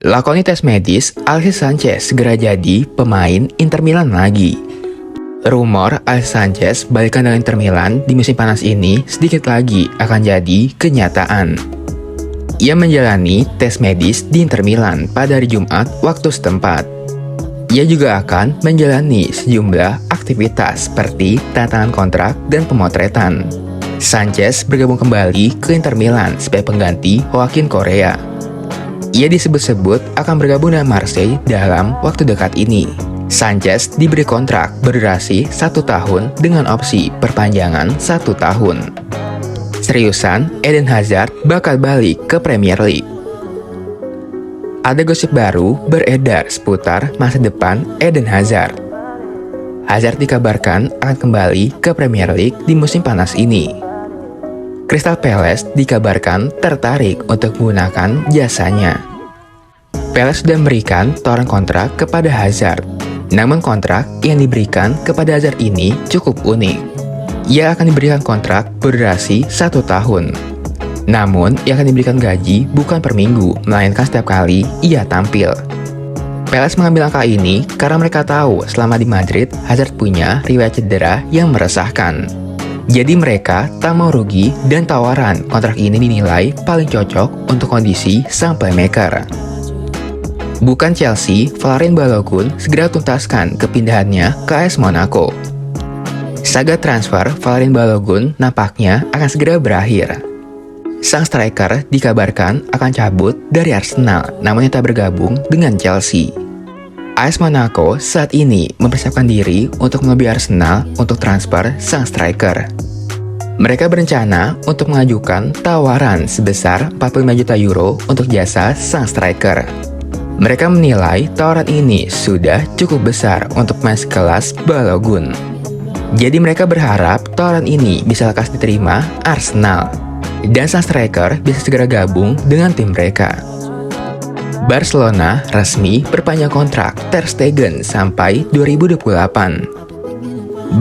Lakoni tes medis, Alexis Sanchez segera jadi pemain Inter Milan lagi. Rumor Alexis Sanchez balikan dengan Inter Milan di musim panas ini sedikit lagi akan jadi kenyataan. Ia menjalani tes medis di Inter Milan pada hari Jumat waktu setempat. Ia juga akan menjalani sejumlah aktivitas seperti tanda tangan kontrak dan pemotretan. Sanchez bergabung kembali ke Inter Milan sebagai pengganti Joaquin Correa. Ia disebut-sebut akan bergabung dengan Marseille dalam waktu dekat ini. Sanchez diberi kontrak berdurasi 1 tahun dengan opsi perpanjangan 1 tahun. Seriusan, Eden Hazard bakal balik ke Premier League. Ada gosip baru beredar seputar masa depan Eden Hazard. Hazard dikabarkan akan kembali ke Premier League di musim panas ini. Crystal Palace dikabarkan tertarik untuk menggunakan jasanya. Palace sudah memberikan tawaran kontrak kepada Hazard. Namun kontrak yang diberikan kepada Hazard ini cukup unik. Ia akan diberikan kontrak berdurasi 1 tahun. Namun, ia akan diberikan gaji bukan per minggu, melainkan setiap kali ia tampil. Palace mengambil langkah ini karena mereka tahu selama di Madrid, Hazard punya riwayat cedera yang meresahkan. Jadi mereka tak mau rugi dan tawaran kontrak ini dinilai paling cocok untuk kondisi sang playmaker. Bukan Chelsea, Valérien Balogun segera tuntaskan kepindahannya ke AS Monaco. Saga transfer Valérien Balogun nampaknya akan segera berakhir. Sang striker dikabarkan akan cabut dari Arsenal, namun tak bergabung dengan Chelsea. AS Monaco saat ini mempersiapkan diri untuk melebihi Arsenal untuk transfer sang striker. Mereka berencana untuk mengajukan tawaran sebesar 45 juta euro untuk jasa sang striker. Mereka menilai tawaran ini sudah cukup besar untuk pemain sekelas Balogun. Jadi mereka berharap tawaran ini bisa lekas diterima Arsenal. Dan sang striker bisa segera gabung dengan tim mereka. Barcelona resmi perpanjang kontrak Ter Stegen sampai 2028.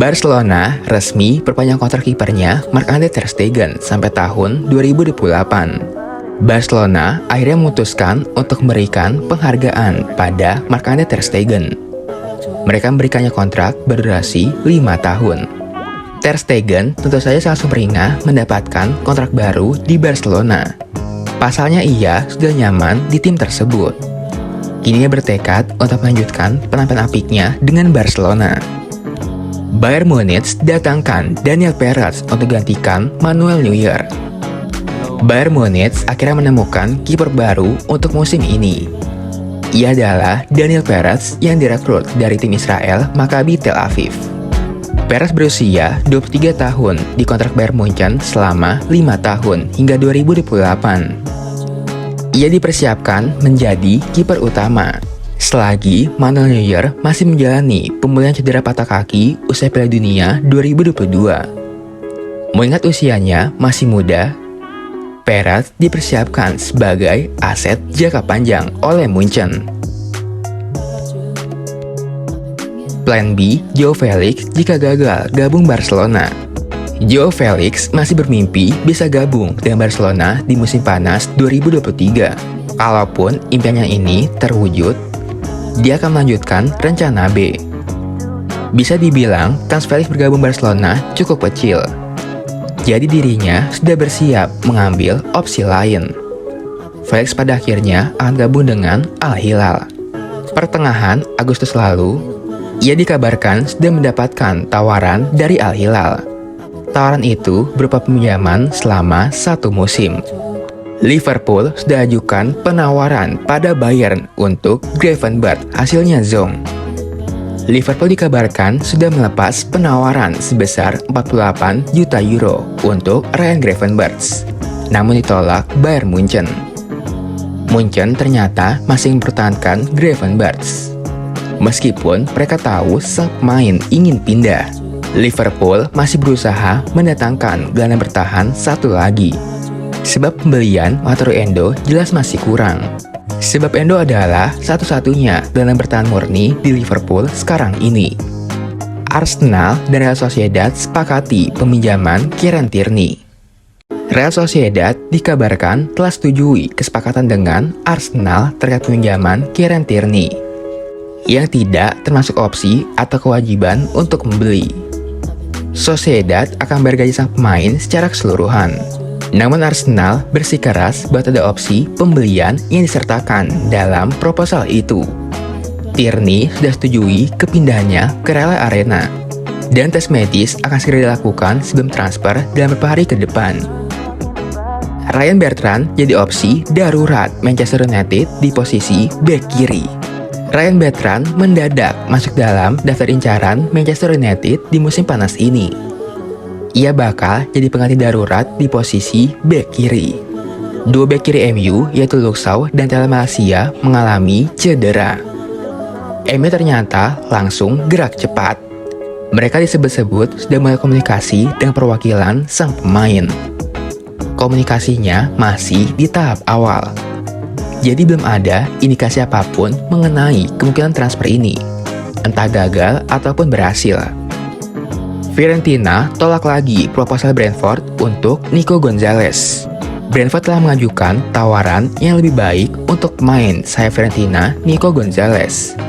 Barcelona resmi perpanjang kontrak kipernya Marc-Andre Ter Stegen sampai tahun 2028. Barcelona akhirnya memutuskan untuk memberikan penghargaan pada Marc-Andre Ter Stegen. Mereka memberikannya kontrak berdurasi 5 tahun. Ter Stegen tentu saja sangat sumringah mendapatkan kontrak baru di Barcelona. Pasalnya ia sudah nyaman di tim tersebut. Kini ia bertekad untuk melanjutkan penampilan apiknya dengan Barcelona. Bayern Munich datangkan Daniel Peretz untuk gantikan Manuel Neuer. Bayern Munich akhirnya menemukan kiper baru untuk musim ini. Ia adalah Daniel Peretz yang direkrut dari tim Israel Maccabi Tel Aviv. Peretz berusia 23 tahun di kontrak Bayern Munchen selama 5 tahun hingga 2028. Ia dipersiapkan menjadi kiper utama selagi Manuel Neuer masih menjalani pemulihan cedera patah kaki usai Piala Dunia 2022. Mengingat usianya masih muda, Peretz dipersiapkan sebagai aset jangka panjang oleh Munchen. Plan B, Joao Felix jika gagal gabung Barcelona. Joao Felix masih bermimpi bisa gabung dengan Barcelona di musim panas 2023. Kalaupun impiannya ini terwujud, dia akan melanjutkan rencana B. Bisa dibilang, kans Felix bergabung Barcelona cukup kecil. Jadi dirinya sudah bersiap mengambil opsi lain. Felix pada akhirnya akan gabung dengan Al Hilal. Pertengahan Agustus lalu, ia dikabarkan sudah mendapatkan tawaran dari Al Hilal. Tawaran itu berupa pinjaman selama 1 musim. Liverpool sudah ajukan penawaran pada Bayern untuk Gravenberch, hasilnya zonk. Liverpool dikabarkan sudah melepas penawaran sebesar 48 juta euro untuk Ryan Gravenberch, namun ditolak Bayern Munchen. Munchen ternyata masih mempertahankan Gravenberch. Meskipun mereka tahu sang pemain ingin pindah, Liverpool masih berusaha mendatangkan gelandang bertahan satu lagi. Sebab pembelian Wataru Endo jelas masih kurang. Sebab Endo adalah satu-satunya gelandang bertahan murni di Liverpool sekarang ini. Arsenal dan Real Sociedad sepakati peminjaman Kieran Tierney. Real Sociedad dikabarkan telah setujui kesepakatan dengan Arsenal terkait pinjaman Kieran Tierney, yang tidak termasuk opsi atau kewajiban untuk membeli. Sociedad akan bergaji sang pemain secara keseluruhan. Namun Arsenal bersikeras buat ada opsi pembelian yang disertakan dalam proposal itu. Tierney sudah setujui kepindahannya ke Real Arena, dan tes medis akan segera dilakukan sebelum transfer dalam beberapa hari ke depan. Ryan Bertrand jadi opsi darurat Manchester United di posisi bek kiri. Ryan Bertrand mendadak masuk dalam daftar incaran Manchester United di musim panas ini. Ia bakal jadi pengganti darurat di posisi bek kiri. Dua bek kiri MU yaitu Luke Shaw dan Tela Malaysia mengalami cedera. MU ternyata langsung gerak cepat. Mereka disebut-sebut sudah mulai komunikasi dengan perwakilan sang pemain. Komunikasinya masih di tahap awal. Jadi belum ada indikasi apapun mengenai kemungkinan transfer ini, entah gagal ataupun berhasil. Fiorentina tolak lagi proposal Brentford untuk Nico Gonzalez. Brentford telah mengajukan tawaran yang lebih baik untuk pemain sayap Fiorentina Nico Gonzalez.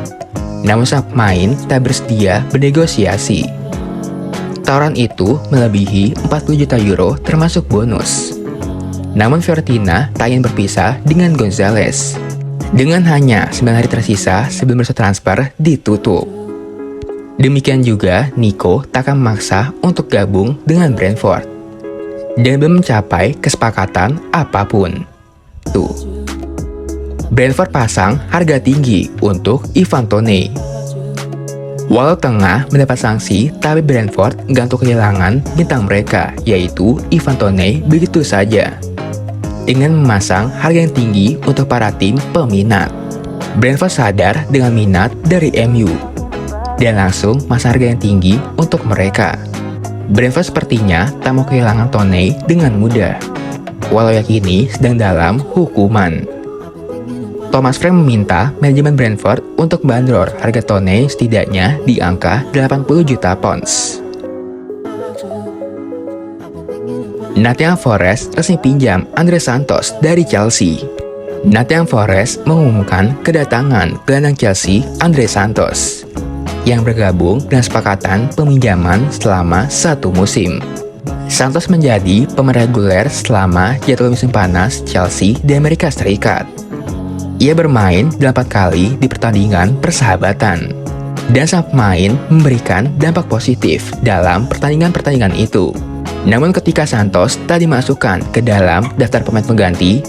Namun sang pemain tak bersedia bernegosiasi. Tawaran itu melebihi 40 juta euro termasuk bonus. Namun Fiorentina tak ingin berpisah dengan Gonzalez. Dengan hanya 9 hari tersisa sebelum bursa transfer ditutup. Demikian juga Nico tak akan memaksa untuk gabung dengan Brentford. Dan belum mencapai kesepakatan apapun. Tuh. Brentford pasang harga tinggi untuk Ivan Toney. Walau tengah mendapat sanksi, tapi Brentford nggak untuk kehilangan bintang mereka, yaitu Ivan Toney begitu saja. Dengan memasang harga yang tinggi untuk para tim peminat. Brentford sadar dengan minat dari MU, dan langsung masang harga yang tinggi untuk mereka. Brentford sepertinya tak mau kehilangan Toney dengan mudah, walau yakini sedang dalam hukuman. Thomas Frank meminta manajemen Brentford untuk bandrol harga Toney setidaknya di angka 80 juta pounds. Nottingham Forest resmi pinjam Andre Santos dari Chelsea. Nottingham Forest mengumumkan kedatangan gelandang Chelsea Andre Santos yang bergabung dengan sepakatan peminjaman selama 1 musim. Santos menjadi pemain reguler selama jadwal musim panas Chelsea di Amerika Serikat. Ia bermain 8 kali di pertandingan persahabatan, dan sang pemain memberikan dampak positif dalam pertandingan-pertandingan itu. Namun ketika Santos tak dimasukkan ke dalam daftar pemain pengganti,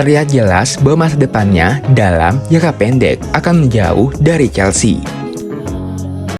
terlihat jelas bahwa masa depannya dalam jangka pendek akan menjauh dari Chelsea.